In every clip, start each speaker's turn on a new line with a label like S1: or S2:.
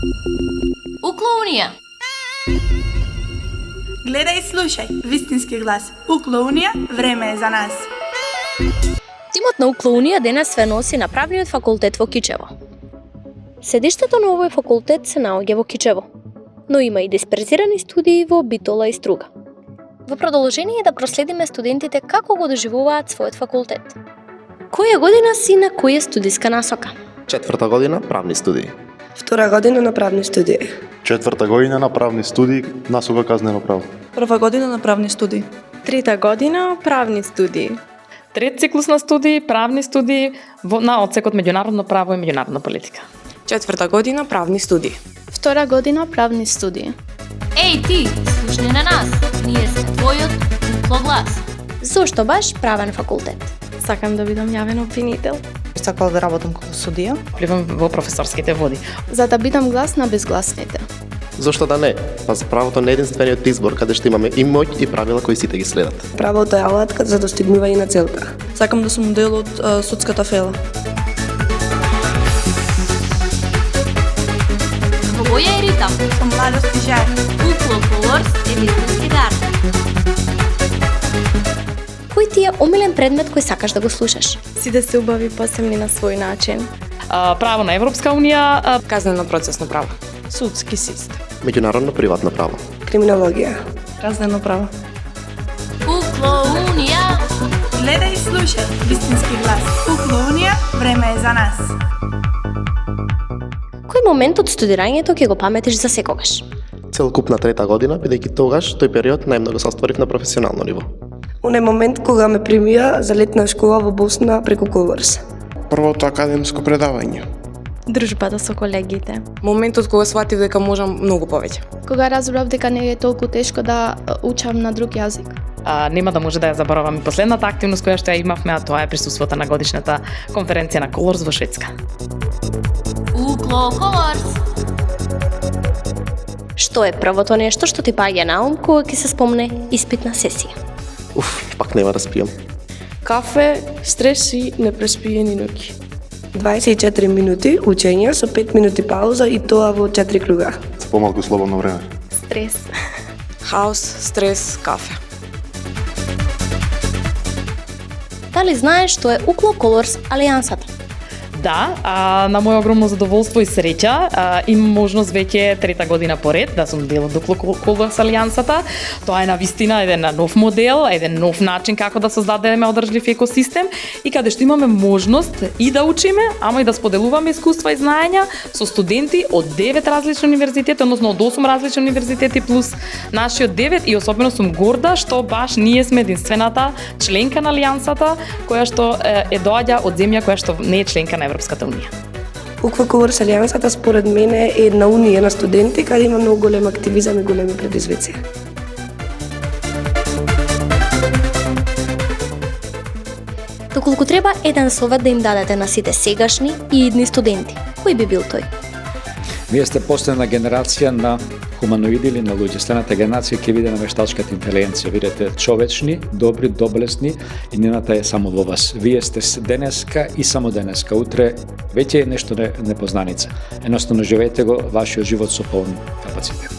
S1: Укло-унија.
S2: Гледај и слушај, вистински глас. Укло-унија, време е за нас.
S3: Тимот на Укло-унија денес све носи на правниот факултет во Кичево. Седиштето на овој факултет се наоѓа во Кичево, но има и дисперзирани студии во Битола и Струга. Во продолжение да проследиме студентите како го доживуваат својот факултет. Која година си на која студиска насока?
S4: 4-та година правни студии.
S5: 2 година на правни студии.
S6: 4-та година на правни студии, насока казнено право.
S7: 1 година на правни студии.
S8: 3-та година правни студии.
S9: Трет циклус на студии, правни студии на одсекот меѓународно право и меѓународна политика.
S8: 4-та година правни студии.
S10: 2 година правни студии.
S1: Еј ти, слушни на нас. Ние сме твојот Укло глас.
S3: Зошто баш правен факултет?
S8: Сакам да бидам јавен обвинител.
S7: Сакала да работам како судија.
S9: Пливам во професорските води.
S10: За да бидам глас на безгласните.
S4: Зошто да не? Па правото не е единствениот избор каде што имаме и моќ и правила кои сите ги следат.
S5: Правото е алатка за достигнување на целта.
S7: Сакам да сум дел од судската фела.
S1: Боја и ритам.
S2: Со младост и жар.
S1: Укло Колорс е вистински дар.
S3: Кој ти е омилен предмет кој сакаш да го слушаш?
S8: Сите се убави посебни на свој начин.
S9: Право на Европска унија,
S8: Казнено процесно право.
S7: Судски систем.
S4: Меѓународно приватно право.
S5: Криминологија.
S7: Казнено право.
S1: Укло-унија.
S2: Гледај и слушај, вистински глас. Укло-унија, време е за нас.
S3: Кој момент од студирањето ќе го паметиш за секогаш?
S4: Целокупна 3-та година, бидејќи тогаш тој период најмногу се остварив на професионално ниво.
S5: Оној момент кога ме примија за летна школа во Босна преку Колорс.
S11: Првото академско предавање.
S8: Дружбата со колегите.
S12: Моментот кога сватив дека можам многу повеќе.
S10: Кога разбрав дека не е толку тешко да учам на друг јазик.
S9: Нема да може да ја заборавам и последната активност која што ја имавме, а тоа е присуството на годишната конференција на Колорс во Шведска.
S1: Укло Колорс.
S3: Што е првото нешто што ти паѓа на ум кога ќе се спомне испитна сесија?
S4: Пак нема да спијам.
S12: Кафе, стрес и непреспиени ноќи.
S5: 24 минути учење со 5 минути пауза и тоа во 4 круга.
S6: С помалку слободно време.
S8: Стрес.
S12: Хаос, стрес, кафе.
S3: Дали знаеш што е Укло Колорс Алијансата?
S9: Да, на моје огромно задоволство и среќа имам можност веќе 3-та година поред да сум дел од Укло Колорс Алијансата. Тоа е навистина еден нов модел, еден нов начин како да создадеме одржлив екосистем и каде што имаме можност и да учиме, ама и да споделуваме искуства и знаења со студенти од 9 различни универзитети, односно од 8 различни универзитети плюс нашиот 9 и особено сум горда што баш ние сме единствената членка на Алијансата која што е доаѓа од земја која што не е членка на Европската унија.
S5: Укло Колорс Алијансата според мене е една унија на студенти каде има многу голем активизам и големи предизвици.
S3: Доколку треба еден совет да им дадете на сите сегашни и идни студенти, кој би бил тој?
S13: Вие сте последна генерација на хуманоиди или на луѓе. Следната генерација ќе биде на вештачката интелигенција. Видите, човечни, добри, доблесни и нената е само во вас. Вие сте денеска и само денеска. Утре веќе е нешто непознаница. Едноставно живеете го вашиот живот со полн капацитет.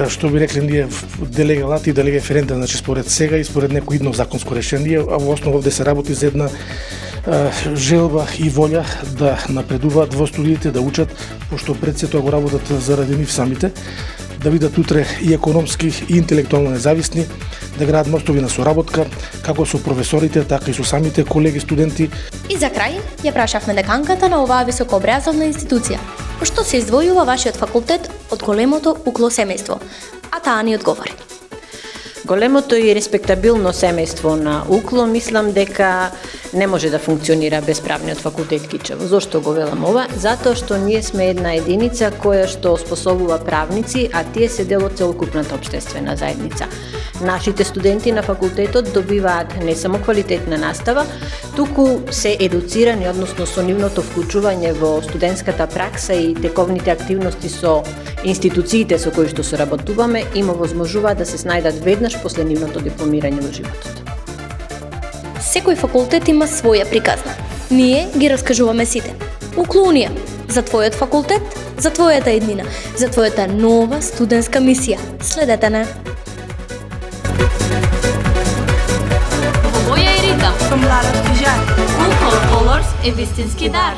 S14: Што би рекле ние делегалати и делегеференте, значи според сега и според некој идно законско решение, а во основа овде се работи за една желба и волја да напредуваат во студиите, да учат, пошто пред се тоа го работат заради нив самите, да бидат утре и економски и интелектуално независни, да градат мостови на соработка, како со професорите, така и со самите колеги студенти.
S3: И за крај, ја прашавме деканката на оваа високообразовна институција. Што се издвојува вашиот факултет од големото Укло семејство? А таа ни одговори.
S15: Големото и респектабилно семејство на Укло мислам дека не може да функционира без правниот факултет Кичево. Зошто го велам ова? Затоа што ние сме една единица која што способува правници, а тие се дел од целокупната општествена заедница. Нашите студенти на факултетот добиваат не само квалитетна настава, туку се едуцирани, односно со нивното вклучување во студентската пракса и тековните активности со институциите со кои што соработуваме, им овозможува да се снајдат веднаш после нивното дипломирање во животот.
S3: Секој факултет има своја приказна. Ние ги раскажуваме сите. Укло-унија, За твојот факултет, за твојата еднина, за твојата нова студентска мисија. Следете не.
S1: Во боја и ритам.
S2: Со младот крижар.
S1: Cool Colors е вистински дар.